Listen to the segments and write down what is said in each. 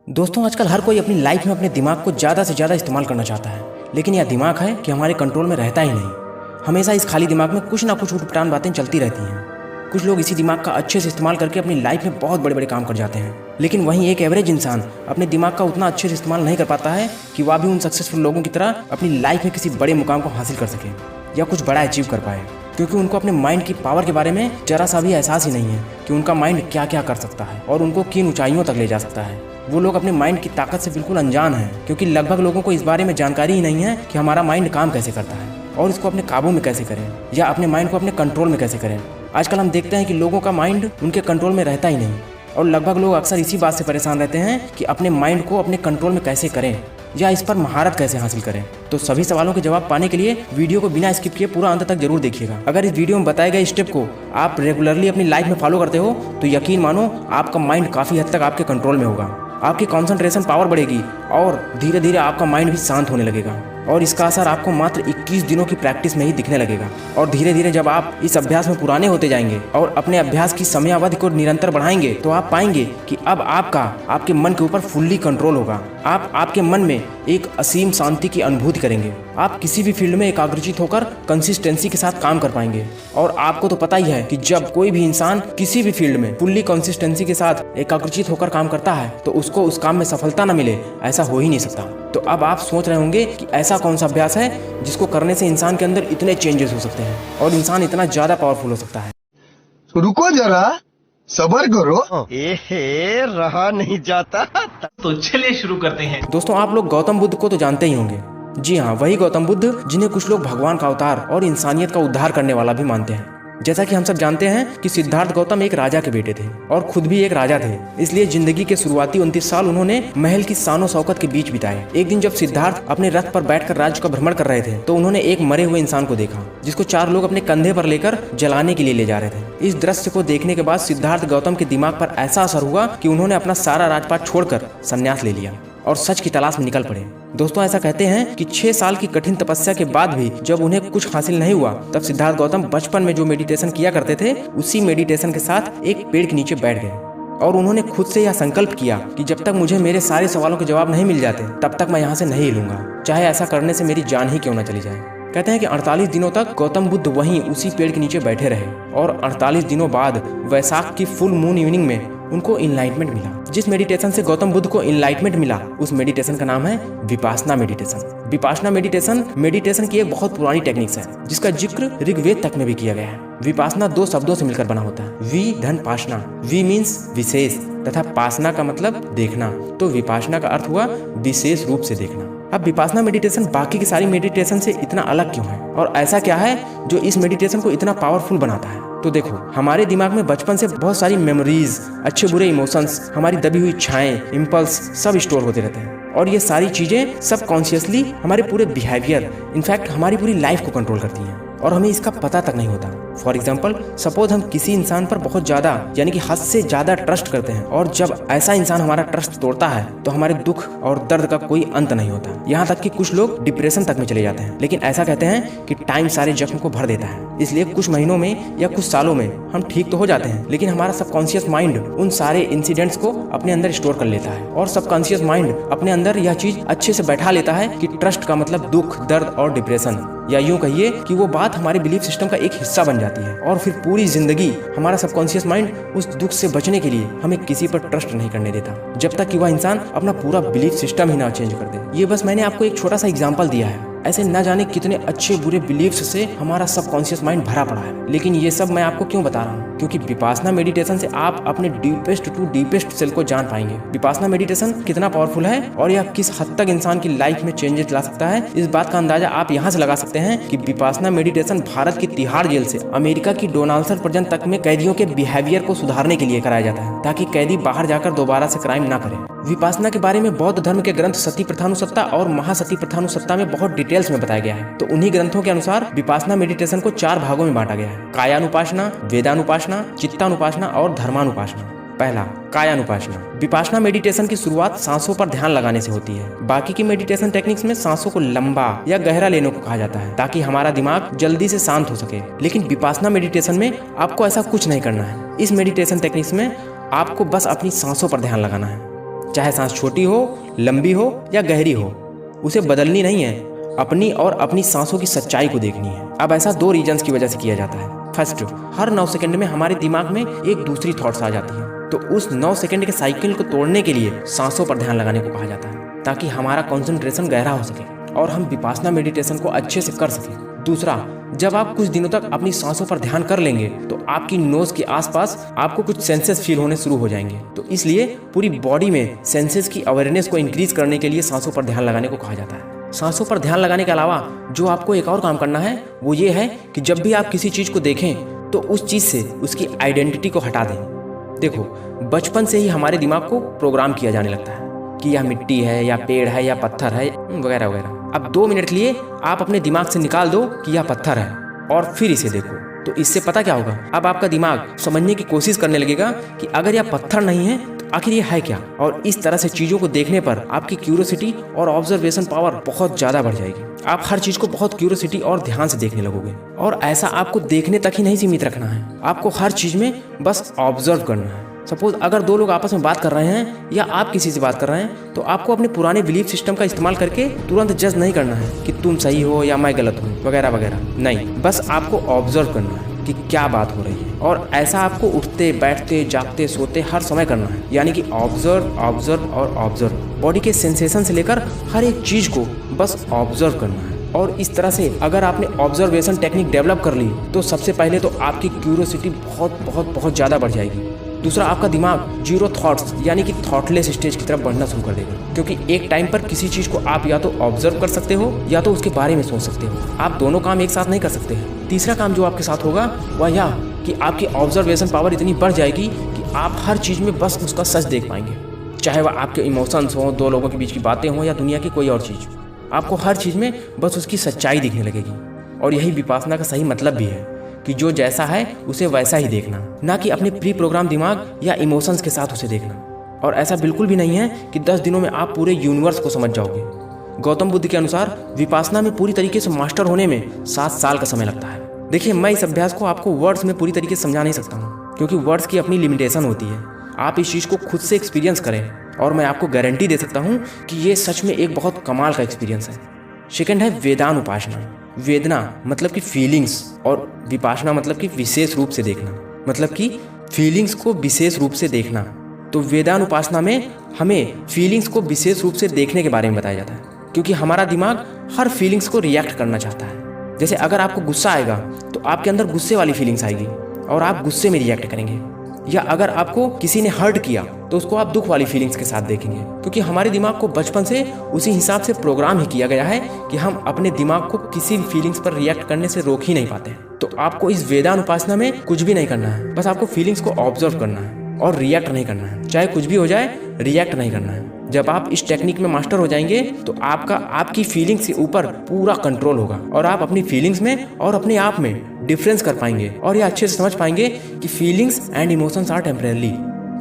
दोस्तों आजकल हर कोई अपनी लाइफ में अपने दिमाग को ज़्यादा से ज़्यादा इस्तेमाल करना चाहता है, लेकिन यह दिमाग है कि हमारे कंट्रोल में रहता ही नहीं। हमेशा इस खाली दिमाग में कुछ ना कुछ उटपटांग बातें चलती रहती हैं। कुछ लोग इसी दिमाग का अच्छे से इस्तेमाल करके अपनी लाइफ में बहुत बड़े बड़े काम कर जाते हैं, लेकिन वहीं एक एवरेज इंसान अपने दिमाग का उतना अच्छे से इस्तेमाल नहीं कर पाता है कि वह भी उन सक्सेसफुल लोगों की तरह अपनी लाइफ में किसी बड़े मुकाम को हासिल कर सके या कुछ बड़ा अचीव कर पाए, क्योंकि उनको अपने माइंड की पावर के बारे में जरा सा भी एहसास ही नहीं है कि उनका माइंड क्या क्या कर सकता है और उनको किन ऊंचाइयों तक ले जा सकता है। वो लोग अपने माइंड की ताकत से बिल्कुल अनजान हैं, क्योंकि लगभग लोगों को इस बारे में जानकारी ही नहीं है कि हमारा माइंड काम कैसे करता है और इसको अपने काबू में कैसे करें या अपने माइंड को अपने कंट्रोल में कैसे करें। आजकल हम देखते हैं कि लोगों का माइंड उनके कंट्रोल में रहता ही नहीं, और लगभग लोग अक्सर इसी बात से परेशान रहते हैं कि अपने माइंड को अपने कंट्रोल में कैसे करें या इस पर महारत कैसे हासिल करें। तो सभी सवालों के जवाब पाने के लिए वीडियो को बिना स्किप किए पूरा अंत तक जरूर देखिएगा। अगर इस वीडियो में बताए गए स्टेप को आप रेगुलरली अपनी लाइफ में फॉलो करते हो तो यकीन मानो आपका माइंड काफ़ी हद तक आपके कंट्रोल में होगा। आपकी कंसंट्रेशन पावर बढ़ेगी और धीरे धीरे आपका माइंड भी शांत होने लगेगा, और इसका असर आपको मात्र 21 दिनों की प्रैक्टिस में ही दिखने लगेगा। और धीरे धीरे जब आप इस अभ्यास में पुराने होते जाएंगे और अपने अभ्यास की समयावधि को निरंतर बढ़ाएंगे तो आप पाएंगे कि अब आपके मन के ऊपर फुल्ली कंट्रोल होगा। आप आपके मन में एक असीम शांति की अनुभूति करेंगे। आप किसी भी फील्ड में एकाग्रचित होकर कंसिस्टेंसी के साथ काम कर पाएंगे। और आपको तो पता ही है कि जब कोई भी इंसान किसी भी फील्ड में फुल्ली कंसिस्टेंसी के साथ एकाग्रचित होकर काम करता है तो उसको उस काम में सफलता न मिले, ऐसा हो ही नहीं सकता। तो अब आप सोच रहे होंगे कि ऐसा कौन सा अभ्यास है जिसको करने से इंसान के अंदर इतने चेंजेस हो सकते हैं और इंसान इतना ज्यादा पावरफुल हो सकता है। रुको जरा, सब्र करो। एहे, रहा नहीं जाता। तो चलिए शुरू करते हैं। दोस्तों आप लोग गौतम बुद्ध को तो जानते ही होंगे। जी हाँ, वही गौतम बुद्ध जिन्हें कुछ लोग भगवान का अवतार और इंसानियत का उद्धार करने वाला भी मानते हैं। जैसा कि हम सब जानते हैं कि सिद्धार्थ गौतम एक राजा के बेटे थे और खुद भी एक राजा थे, इसलिए जिंदगी के शुरुआती 29 साल उन्होंने महल की शानो शौकत के बीच बिताए। एक दिन जब सिद्धार्थ अपने रथ पर बैठकर राज्य का भ्रमण कर रहे थे तो उन्होंने एक मरे हुए इंसान को देखा जिसको 4 लोग अपने कंधे पर लेकर जलाने के लिए ले जा रहे थे। इस दृश्य को देखने के बाद सिद्धार्थ गौतम के दिमाग पर ऐसा असर हुआ कि उन्होंने अपना सारा राजपाट छोड़कर संन्यास ले लिया और सच की तलाश में निकल पड़े। दोस्तों ऐसा कहते हैं कि 6 साल की कठिन तपस्या के बाद भी जब उन्हें कुछ हासिल नहीं हुआ तब सिद्धार्थ गौतम बचपन में जो मेडिटेशन किया करते थे उसी मेडिटेशन के साथ एक पेड़ के नीचे बैठ गए और उन्होंने खुद से यह संकल्प किया कि जब तक मुझे मेरे सारे सवालों के जवाब नहीं मिल जाते तब तक मैं यहाँ से नहीं हिलूंगा, चाहे ऐसा करने से मेरी जान ही क्यों न चली जाए। कहते हैं कि 48 दिनों तक गौतम बुद्ध वहीं उसी पेड़ के नीचे बैठे रहे और 48 दिनों बाद वैशाख की फुल मून इवनिंग में उनको इनलाइटमेंट मिला। जिस मेडिटेशन से गौतम बुद्ध को इनलाइटमेंट मिला उस मेडिटेशन का नाम है विपासना मेडिटेशन। विपासना मेडिटेशन की एक बहुत पुरानी टेक्निक्स है जिसका जिक्र ऋग्वेद तक में भी किया गया है। विपासना 2 शब्दों से मिलकर बना होता है, वी धन पासना। वी मीन्स विशेष तथा पासना का मतलब देखना, तो विपासना का अर्थ हुआ विशेष रूप से देखना। अब विपासना मेडिटेशन बाकी की सारी मेडिटेशन से इतना अलग क्यों है और ऐसा क्या है जो इस मेडिटेशन को इतना पावरफुल बनाता है? तो देखो, हमारे दिमाग में बचपन से बहुत सारी मेमोरीज, अच्छे बुरे इमोशंस, हमारी दबी हुई इच्छाएं, इम्पल्स सब स्टोर होते रहते हैं और ये सारी चीजें सब कॉन्शियसली हमारे पूरे बिहेवियर, इनफैक्ट हमारी पूरी लाइफ को कंट्रोल करती हैं और हमें इसका पता तक नहीं होता। फॉर एग्जाम्पल, सपोज हम किसी इंसान पर बहुत ज्यादा यानी कि हद से ज्यादा ट्रस्ट करते हैं और जब ऐसा इंसान हमारा ट्रस्ट तोड़ता है तो हमारे दुख और दर्द का कोई अंत नहीं होता। यहाँ तक कि कुछ लोग डिप्रेशन तक में चले जाते हैं। लेकिन ऐसा कहते हैं कि टाइम सारे जख्म को भर देता है, इसलिए कुछ महीनों में या कुछ सालों में हम ठीक तो हो जाते हैं, लेकिन हमारा सबकॉन्शियस माइंड उन सारे इंसिडेंट्स को अपने अंदर स्टोर कर लेता है और सबकॉन्शियस माइंड अपने अंदर यह चीज अच्छे से बैठा लेता है कि ट्रस्ट का मतलब दुख, दर्द और डिप्रेशन, या यूं कहिए कि वो बात हमारे बिलीफ सिस्टम का एक हिस्सा बन जाती है और फिर पूरी जिंदगी हमारा सबकॉन्शियस माइंड उस दुख से बचने के लिए हमें किसी पर ट्रस्ट नहीं करने देता जब तक कि वह इंसान अपना पूरा बिलीफ सिस्टम ही ना चेंज कर दे। ये बस मैंने आपको एक छोटा सा एग्जांपल दिया है। ऐसे न जाने कितने अच्छे बुरे बिलीफ्स से हमारा सबकॉन्शियस माइंड भरा पड़ा है। लेकिन ये सब मैं आपको क्यों बता रहा हूँ? क्योंकि विपासना मेडिटेशन से आप अपने डीपेस्ट टू डीपेस्ट सेल को जान पाएंगे। विपासना मेडिटेशन कितना पावरफुल है और यह किस हद तक इंसान की लाइफ में चेंजेस ला सकता है, इस बात का अंदाजा आप यहाँ से लगा सकते हैं कि विपासना मेडिटेशन भारत की तिहाड़ जेल से अमेरिका की डोनाल्ड प्रिजन तक में कैदियों के बिहेवियर को सुधारने के लिए कराया जाता है ताकि कैदी बाहर जाकर दोबारा से क्राइम ना करे। विपासना के बारे में बौद्ध धर्म के ग्रंथ सती प्रथानुसत्ता और महासती प्रथानुसत्ता में बहुत डिटेल्स में बताया गया है। तो उन्हीं ग्रंथों के अनुसार विपासना मेडिटेशन को 4 भागों में बांटा गया है, कायानुपासना, वेदानुपासना, चित्तानुपासना और धर्मानुपासना। पहला, कायानुपासना। विपासना मेडिटेशन की शुरुआत सांसों पर ध्यान लगाने से होती है। बाकी की मेडिटेशन टेक्निक्स में सांसों को लंबा या गहरा लेने को कहा जाता है ताकि हमारा दिमाग जल्दी से शांत हो सके, लेकिन विपासना मेडिटेशन में आपको ऐसा कुछ नहीं करना है। इस मेडिटेशन टेक्निक्स में आपको बस अपनी सांसों पर ध्यान लगाना है। चाहे सांस छोटी हो, लंबी हो या गहरी हो, उसे बदलनी नहीं है, अपनी और अपनी सांसों की सच्चाई को देखनी है। अब ऐसा 2 रीजंस की वजह से किया जाता है। फर्स्ट, हर 9 सेकंड में हमारे दिमाग में एक दूसरी थॉट्स आ जाती है, तो उस 9 सेकंड के साइकिल को तोड़ने के लिए सांसों पर ध्यान लगाने को कहा जाता है, ताकि हमारा कंसंट्रेशन गहरा हो सके और हम विपासना मेडिटेशन को अच्छे से कर सकें। दूसरा, जब आप कुछ दिनों तक अपनी सांसों पर ध्यान कर लेंगे तो आपकी नोज के आसपास आपको कुछ सेंसेस फील होने शुरू हो जाएंगे। तो इसलिए पूरी बॉडी में सेंसेस की अवेयरनेस को इंक्रीज करने के लिए सांसों पर ध्यान लगाने को कहा जाता है। सांसों पर ध्यान लगाने के अलावा जो आपको एक और काम करना है वो ये है कि जब भी आप किसी चीज़ को देखें तो उस चीज़ से उसकी आइडेंटिटी को हटा दें। देखो, बचपन से ही हमारे दिमाग को प्रोग्राम किया जाने लगता है कि यह मिट्टी है या पेड़ है या पत्थर है वगैरह वगैरह। अब 2 मिनट के लिए आप अपने दिमाग से निकाल दो कि यह पत्थर है और फिर इसे देखो, तो इससे पता क्या होगा, अब आपका दिमाग समझने की कोशिश करने लगेगा कि अगर यह पत्थर नहीं है तो आखिर ये है क्या। और इस तरह से चीज़ों को देखने पर आपकी क्यूरियोसिटी और ऑब्जर्वेशन पावर बहुत ज़्यादा बढ़ जाएगी। आप हर चीज़ को बहुत क्यूरियोसिटी और ध्यान से देखने लगोगे। और ऐसा आपको देखने तक ही नहीं सीमित रखना है, आपको हर चीज़ में बस ऑब्जर्व करना है। सपोज अगर 2 लोग आपस में बात कर रहे हैं या आप किसी से बात कर रहे हैं, तो आपको अपने पुराने बिलीफ सिस्टम का इस्तेमाल करके तुरंत जज नहीं करना है कि तुम सही हो या मैं गलत हूँ वगैरह वगैरह। नहीं, बस आपको ऑब्जर्व करना है कि क्या बात हो रही है। और ऐसा आपको उठते, बैठते, जागते, सोते हर समय करना है। यानी कि ऑब्जर्व, ऑब्जर्व और ऑब्जर्व। बॉडी के सेंसेशन से लेकर हर एक चीज़ को बस ऑब्जर्व करना है। और इस तरह से अगर आपने ऑब्जर्वेशन टेक्निक डेवलप कर ली तो सबसे पहले तो आपकी क्यूरियोसिटी बहुत बहुत बहुत ज़्यादा बढ़ जाएगी। दूसरा, आपका दिमाग 0 थॉट्स यानी कि थॉटलेस स्टेज की तरफ बढ़ना शुरू कर देगा, क्योंकि एक टाइम पर किसी चीज़ को आप या तो ऑब्जर्व कर सकते हो या तो उसके बारे में सोच सकते हो। आप दोनों काम एक साथ नहीं कर सकते हैं। तीसरा काम जो आपके साथ होगा वह यह कि आपकी ऑब्जर्वेशन पावर इतनी बढ़ जाएगी कि आप हर चीज़ में बस उसका सच देख पाएंगे, चाहे वह आपके इमोशंस हों, 2 लोगों के बीच की बातें हों या दुनिया की कोई और चीज़। आपको हर चीज़ में बस उसकी सच्चाई दिखने लगेगी। और यही विपासना का सही मतलब भी है कि जो जैसा है उसे वैसा ही देखना, ना कि अपने प्री प्रोग्राम दिमाग या इमोशंस के साथ उसे देखना। और ऐसा बिल्कुल भी नहीं है कि 10 दिनों में आप पूरे यूनिवर्स को समझ जाओगे। गौतम बुद्ध के अनुसार विपासना में पूरी तरीके से मास्टर होने में 7 साल का समय लगता है। देखिए, मैं इस अभ्यास को आपको वर्ड्स में पूरी तरीके से समझा नहीं सकता हूँ, क्योंकि वर्ड्स की अपनी लिमिटेशन होती है। आप इस चीज़ को खुद से एक्सपीरियंस करें और मैं आपको गारंटी दे सकता हूँ कि ये सच में एक बहुत कमाल का एक्सपीरियंस है। सेकंड है वेदान उपासना। वेदना मतलब कि फीलिंग्स और विपासना मतलब कि विशेष रूप से देखना, मतलब कि फीलिंग्स को विशेष रूप से देखना। तो वेदान उपासना में हमें फीलिंग्स को विशेष रूप से देखने के बारे में बताया जाता है, क्योंकि हमारा दिमाग हर फीलिंग्स को रिएक्ट करना चाहता है। जैसे अगर आपको गुस्सा आएगा तो आपके अंदर गुस्से वाली फीलिंग्स आएगी और आप गुस्से में रिएक्ट करेंगे, या अगर आपको किसी ने हर्ट किया तो उसको आप दुख वाली फीलिंग्स के साथ देखेंगे, क्योंकि हमारे दिमाग को बचपन से उसी हिसाब से प्रोग्राम ही किया गया है कि हम अपने दिमाग को किसी भी फीलिंग्स पर रिएक्ट करने से रोक ही नहीं पाते हैं। तो आपको इस वेदान उपासना में कुछ भी नहीं करना है, बस आपको फीलिंग्स को ऑब्जर्व करना है और रिएक्ट नहीं करना है। चाहे कुछ भी हो जाए, रिएक्ट नहीं करना है। जब आप इस टेक्निक में मास्टर हो जाएंगे तो आपकी फीलिंग्स के ऊपर पूरा कंट्रोल होगा और आप अपनी फीलिंग्स में और अपने आप में डिफरेंस कर पाएंगे और ये अच्छे से समझ पाएंगे कि feelings and emotions are temporary.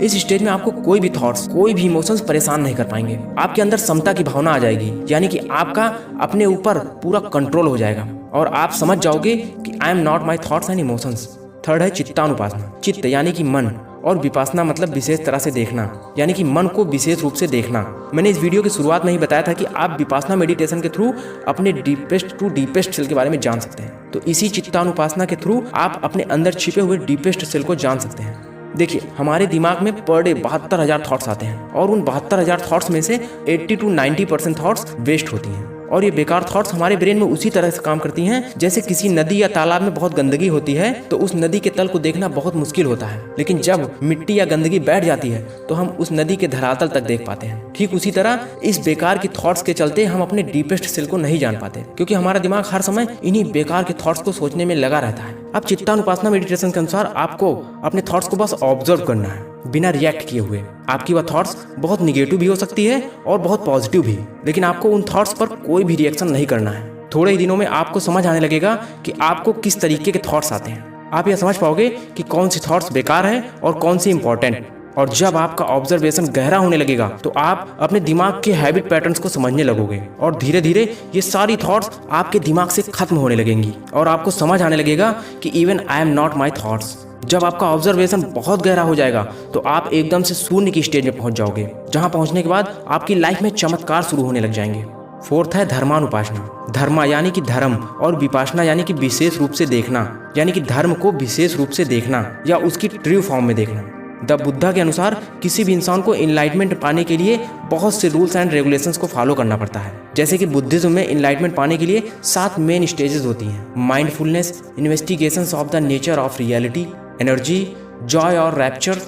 इस स्टेज में आपको कोई भी थॉट्स, कोई भी इमोशंस परेशान नहीं कर पाएंगे। आपके अंदर समता की भावना आ जाएगी, यानी कि आपका अपने ऊपर पूरा कंट्रोल हो जाएगा और आप समझ जाओगे कि I am not my thoughts and emotions. Third है चित्तानुपासना। चित्त यानी कि मन और विपासना मतलब विशेष तरह से देखना, यानी कि मन को विशेष रूप से देखना। मैंने इस वीडियो की शुरुआत में ही बताया था कि आप विपासना मेडिटेशन के थ्रू अपने डीपेस्ट टू डीपेस्ट सेल के बारे में जान सकते हैं। तो इसी चित्तानुपासना के थ्रू आप अपने अंदर छिपे हुए डीपेस्ट सेल को जान सकते हैं। देखिए, हमारे दिमाग में पर डे 72,000 थॉट्स आते हैं और उन 72,000 थॉट्स में से 80 to 90% थॉट्स वेस्ट होती हैं। और ये बेकार थॉट्स हमारे ब्रेन में उसी तरह से काम करती हैं जैसे किसी नदी या तालाब में बहुत गंदगी होती है तो उस नदी के तल को देखना बहुत मुश्किल होता है, लेकिन जब मिट्टी या गंदगी बैठ जाती है तो हम उस नदी के धरातल तक देख पाते हैं। ठीक उसी तरह इस बेकार की थॉट्स के चलते हम अपने डीपेस्ट सेल को नहीं जान पाते, क्योंकि हमारा दिमाग हर समय इन्हीं बेकार के थॉट्स को सोचने में लगा रहता है। अब चित्तानुपासना मेडिटेशन के अनुसार आपको अपने थॉट्स को बस ऑब्जर्व करना है बिना रिएक्ट किए हुए। आपकी वह थॉट्स बहुत निगेटिव भी हो सकती है और बहुत पॉजिटिव भी, लेकिन आपको उन थॉट्स पर कोई भी रिएक्शन नहीं करना है। थोड़े ही दिनों में आपको समझ आने लगेगा कि आपको किस तरीके के थॉट्स आते हैं। आप यह समझ पाओगे कि कौन सी थॉट्स बेकार हैं और कौन सी इंपॉर्टेंट। और जब आपका ऑब्जर्वेशन गहरा होने लगेगा तो आप अपने दिमाग के हैबिट पैटर्न्स को समझने लगोगे और धीरे धीरे ये सारी थॉट्स आपके दिमाग से खत्म होने लगेंगी और आपको समझ आने लगेगा कि even I am not my thoughts. जब आपका ऑब्जर्वेशन बहुत गहरा हो जाएगा तो आप एकदम से शून्य की स्टेज में पहुंच जाओगे, जहां पहुंचने के बाद आपकी लाइफ में चमत्कार शुरू होने लग जाएंगे। फोर्थ है धर्मानुपासना। धर्मा यानी कि धर्म और विपासना यानी कि विशेष रूप से देखना, यानी कि धर्म को विशेष रूप से देखना या उसकी ट्रू फॉर्म में देखना। द बुद्धा के अनुसार किसी भी इंसान को इनलाइटमेंट पाने के लिए बहुत से रूल्स एंड रेगुलेशंस को फॉलो करना पड़ता है। जैसे कि बुद्धिज्म में इनलाइटमेंट पाने के लिए 7 मेन स्टेजेस होती हैं: mindfulness, investigations of the nature of reality, energy, Joy और रैप्चर,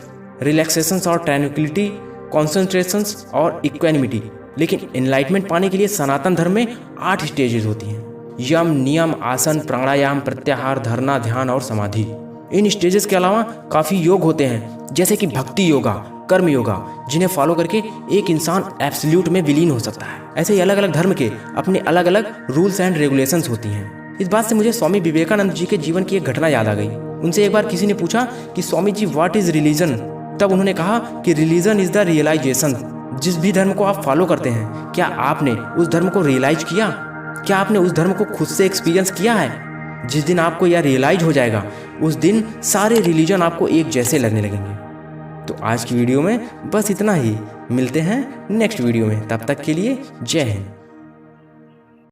रिलैक्सेशंस और ट्रैंक्विलिटी, कॉन्सेंट्रेशंस और इक्वेनिमिटी। लेकिन इनलाइटमेंट पाने के लिए सनातन धर्म में 8 स्टेजेस होती हैं: यम, नियम, आसन, प्राणायाम, प्रत्याहार, धारणा, ध्यान और समाधि। इन स्टेजेस के अलावा काफ़ी योग होते हैं जैसे कि भक्ति योगा, कर्म योगा, जिन्हें फॉलो करके एक इंसान एब्सोल्यूट में विलीन हो सकता है। ऐसे ही अलग अलग धर्म के अपने अलग अलग रूल्स एंड रेगुलेशंस होती हैं। इस बात से मुझे स्वामी विवेकानंद जी के जीवन की एक घटना याद आ गई। उनसे एक बार किसी ने पूछा कि Swami ji what is religion. तब उन्होंने कहा कि रिलीजन इज द रियलाइजेशन। जिस भी धर्म को आप फॉलो करते हैं, क्या आपने उस धर्म को रियलाइज किया? क्या आपने उस धर्म को खुद से एक्सपीरियंस किया है? जिस दिन आपको यह रियलाइज हो जाएगा उस दिन सारे रिलीजन आपको एक जैसे लगने लगेंगे। तो आज की वीडियो में बस इतना ही। मिलते हैं नेक्स्ट वीडियो में, तब तक के लिए जय हिंद।